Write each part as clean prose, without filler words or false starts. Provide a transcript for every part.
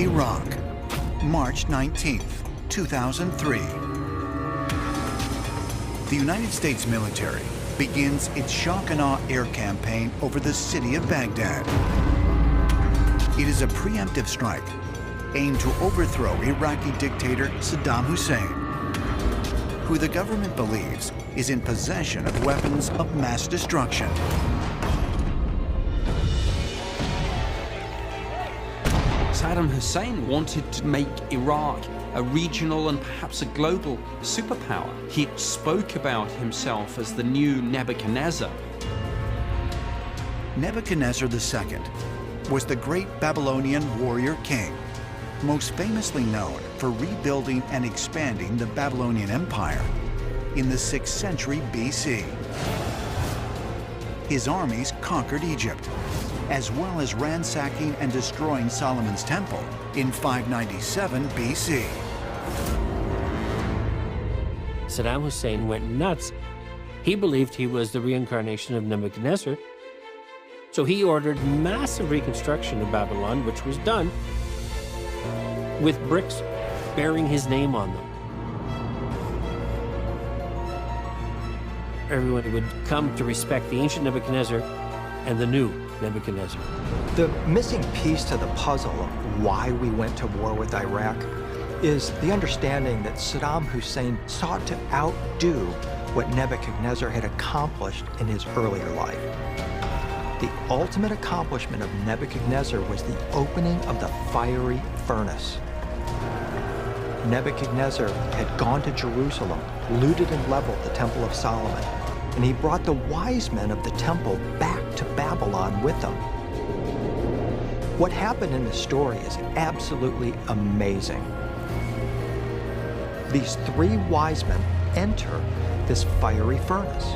Iraq, March 19th, 2003. The United States military begins its shock and awe air campaign over the city of Baghdad. It is a preemptive strike aimed to overthrow Iraqi dictator Saddam Hussein, who the government believes is in possession of weapons of mass destruction. Saddam Hussein wanted to make Iraq a regional and perhaps a global superpower. He spoke about himself as the new Nebuchadnezzar. Nebuchadnezzar II was the great Babylonian warrior king, most famously known for rebuilding and expanding the Babylonian Empire in the 6th century BC. His armies conquered Egypt, as well as ransacking and destroying Solomon's temple in 597 BC. Saddam Hussein went nuts. He believed he was the reincarnation of Nebuchadnezzar. So he ordered massive reconstruction of Babylon, which was done with bricks bearing his name on them. Everyone would come to respect the ancient Nebuchadnezzar and the new Nebuchadnezzar. The missing piece to the puzzle of why we went to war with Iraq is the understanding that Saddam Hussein sought to outdo what Nebuchadnezzar had accomplished in his earlier life. The ultimate accomplishment of Nebuchadnezzar was the opening of the fiery furnace. Nebuchadnezzar had gone to Jerusalem, looted and leveled the Temple of Solomon, and he brought the wise men of the temple back to Babylon with him. What happened in this story is absolutely amazing. These three wise men enter this fiery furnace.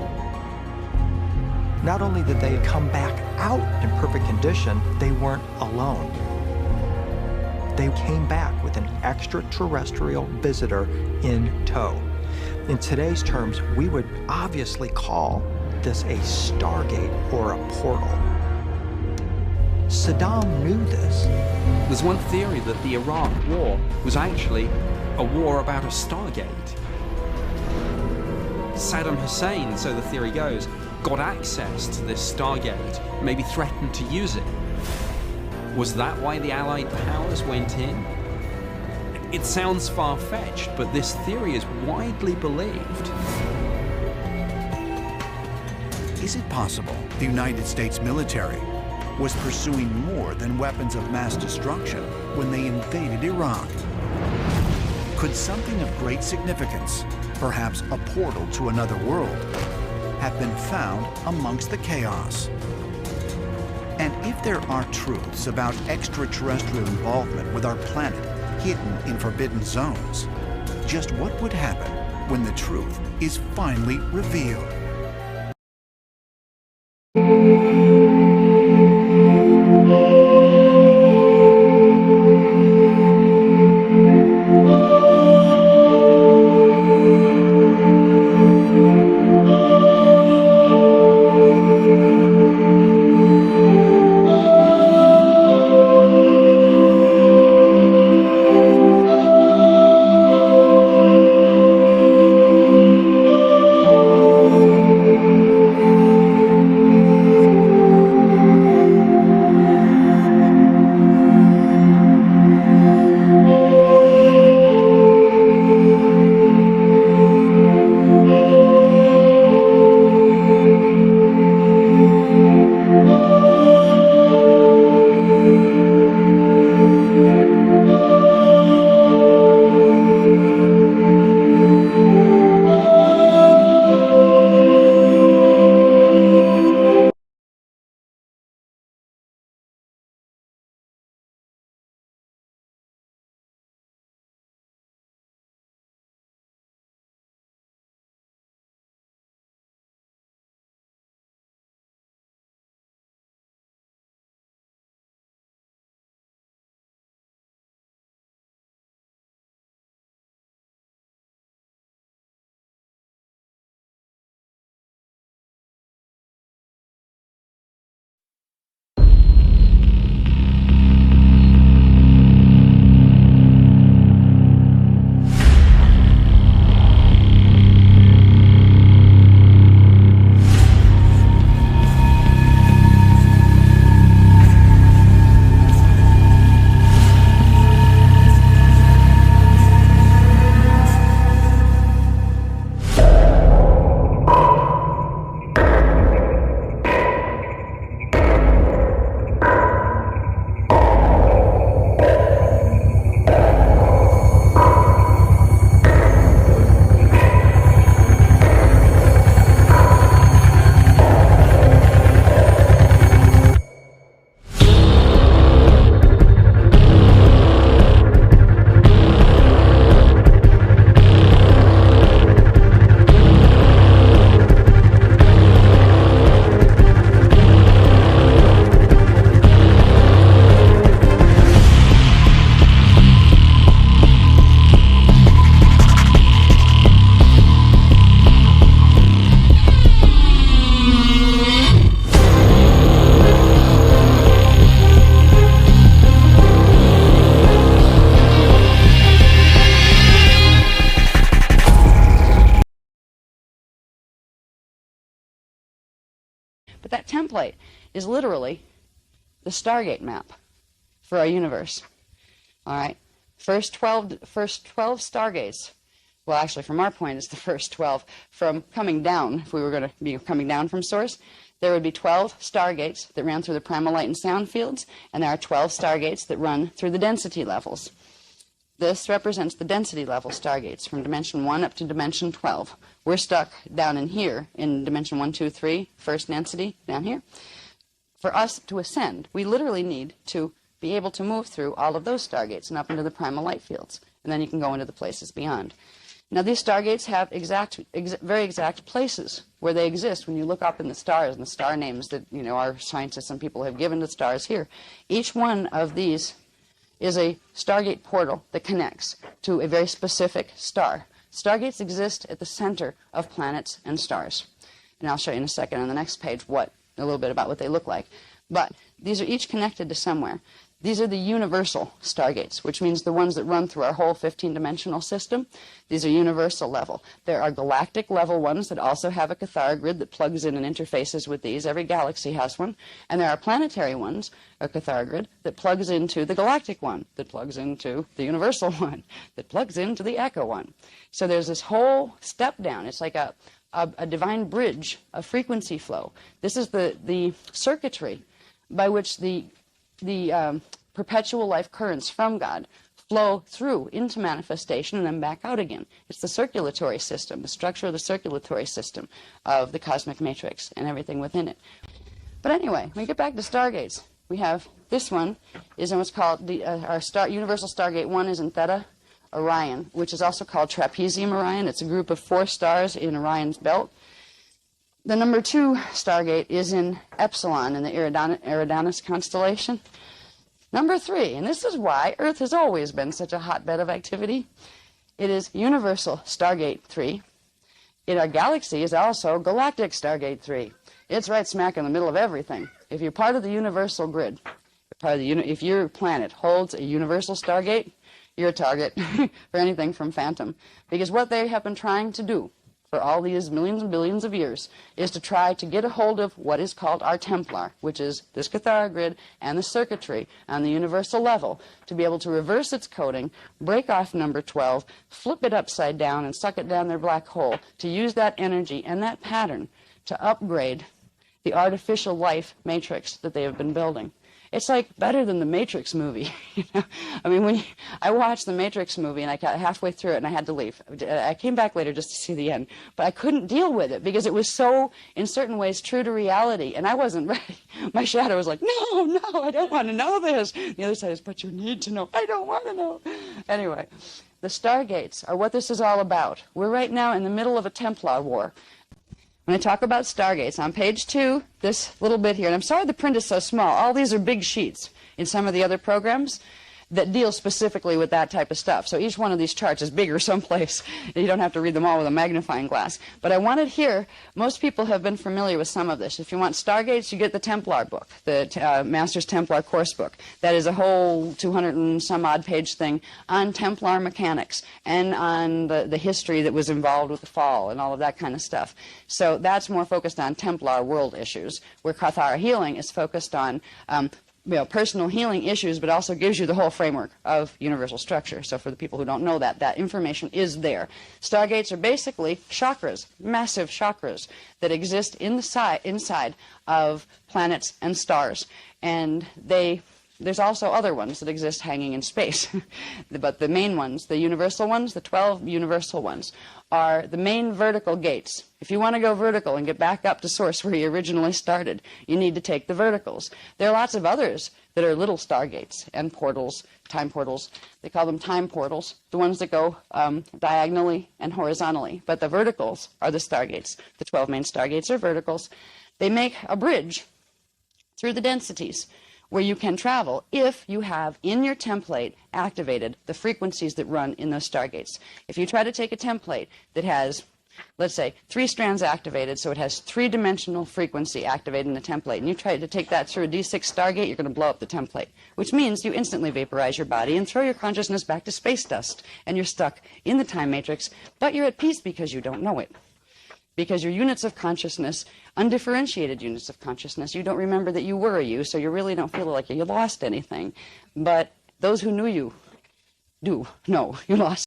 Not only did they come back out in perfect condition, they weren't alone. They came back with an extraterrestrial visitor in tow. In today's terms, we would obviously call this a stargate or a portal. Saddam knew this. There's one theory that the Iraq War was actually a war about a stargate. Saddam Hussein, so the theory goes, got access to this stargate, maybe threatened to use it. Was that why the Allied powers went in? It sounds far-fetched, but this theory is widely believed. Is it possible the United States military was pursuing more than weapons of mass destruction when they invaded Iraq? Could something of great significance, perhaps a portal to another world, have been found amongst the chaos? And if there are truths about extraterrestrial involvement with our planet hidden in forbidden zones, just what would happen when the truth is finally revealed? But that template is literally the Stargate map for our universe. All right? First 12 Stargates. Well, actually, from our point, it's the first 12 from coming down. If we were going to be coming down from source, there would be 12 stargates that ran through the primal light and sound fields, and there are 12 stargates that run through the density levels. This represents the density level stargates from dimension 1 up to dimension 12. We're stuck down in here in dimension 1, 2, 3, first density down here. For us to ascend, we literally need to be able to move through all of those stargates and up into the primal light fields, and then you can go into the places beyond. Now, these stargates have very exact places where they exist. When you look up in the stars and the star names that, you know, our scientists and people have given to stars here, each one of these is a Stargate portal that connects to a very specific star. Stargates exist at the center of planets and stars. And I'll show you in a second on the next page a little bit about what they look like. But these are each connected to somewhere. These are the universal stargates, which means the ones that run through our whole 15-dimensional system. These are universal level. There are galactic level ones that also have a Cathara grid that plugs in and interfaces with these. Every galaxy has one. And there are planetary ones, a Cathara grid, that plugs into the galactic one, that plugs into the universal one, that plugs into the Echo one. So there's this whole step down. It's like a divine bridge of frequency flow. This is the circuitry by which the perpetual life currents from God flow through into manifestation and then back out again. It's the circulatory system, the structure of the circulatory system of the cosmic matrix and everything within it. But anyway, when we get back to stargates, we have this one is in what's called our universal stargate 1 is in Theta Orion, which is also called Trapezium Orion. It's a group of 4 stars in Orion's belt. The number 2 stargate is in Epsilon in the Eridanus constellation. Number 3, and this is why Earth has always been such a hotbed of activity, it is Universal Stargate 3. In our galaxy is also Galactic Stargate 3. It's right smack in the middle of everything. If you're part of the universal grid, if your planet holds a universal stargate, you're a target for anything from Phantom. Because what they have been trying to do for all these millions and billions of years is to try to get a hold of what is called our Templar, which is this Cathara grid and the circuitry on the universal level, to be able to reverse its coding, break off number 12, flip it upside down and suck it down their black hole, to use that energy and that pattern to upgrade the artificial life matrix that they have been building. It's like better than the Matrix movie. You know? I mean, I watched the Matrix movie and I got halfway through it and I had to leave. I came back later just to see the end, but I couldn't deal with it because it was so, in certain ways, true to reality, and I wasn't ready. My shadow was like, no, I don't want to know this. The other side is, but you need to know. I don't want to know. Anyway, the Stargates are what this is all about. We're right now in the middle of a Templar war. When I talk about stargates, on page 2, this little bit here, and I'm sorry the print is so small. All these are big sheets in some of the other programs that deal specifically with that type of stuff. So each one of these charts is bigger someplace. You don't have to read them all with a magnifying glass. But I wanted here, most people have been familiar with some of this. If you want stargates, you get the Templar book, the Master's Templar course book. That is a whole 200 and some odd page thing on Templar mechanics and on the history that was involved with the fall and all of that kind of stuff. So that's more focused on Templar world issues, where Cathara healing is focused on personal healing issues, but also gives you the whole framework of universal structure. So for the people who don't know that, that information is there. Stargates are basically chakras, massive chakras that exist inside of planets and stars. And there's also other ones that exist hanging in space. But the main ones, the universal ones, the 12 universal ones, are the main vertical gates. If you want to go vertical and get back up to source where you originally started, you need to take the verticals. There are lots of others that are little stargates and portals, time portals. They call them time portals, the ones that go diagonally and horizontally. But the verticals are the stargates. The 12 main stargates are verticals. They make a bridge through the densities where you can travel if you have in your template activated the frequencies that run in those stargates. If you try to take a template that has, let's say, 3 strands activated, so it has 3-dimensional frequency activated in the template, and you try to take that through a D6 stargate, you're going to blow up the template, which means you instantly vaporize your body and throw your consciousness back to space dust, and you're stuck in the time matrix, but you're at peace because you don't know it. because your units of consciousness, undifferentiated units of consciousness, you don't remember that you were a you, so you really don't feel like you lost anything. But those who knew you do know you lost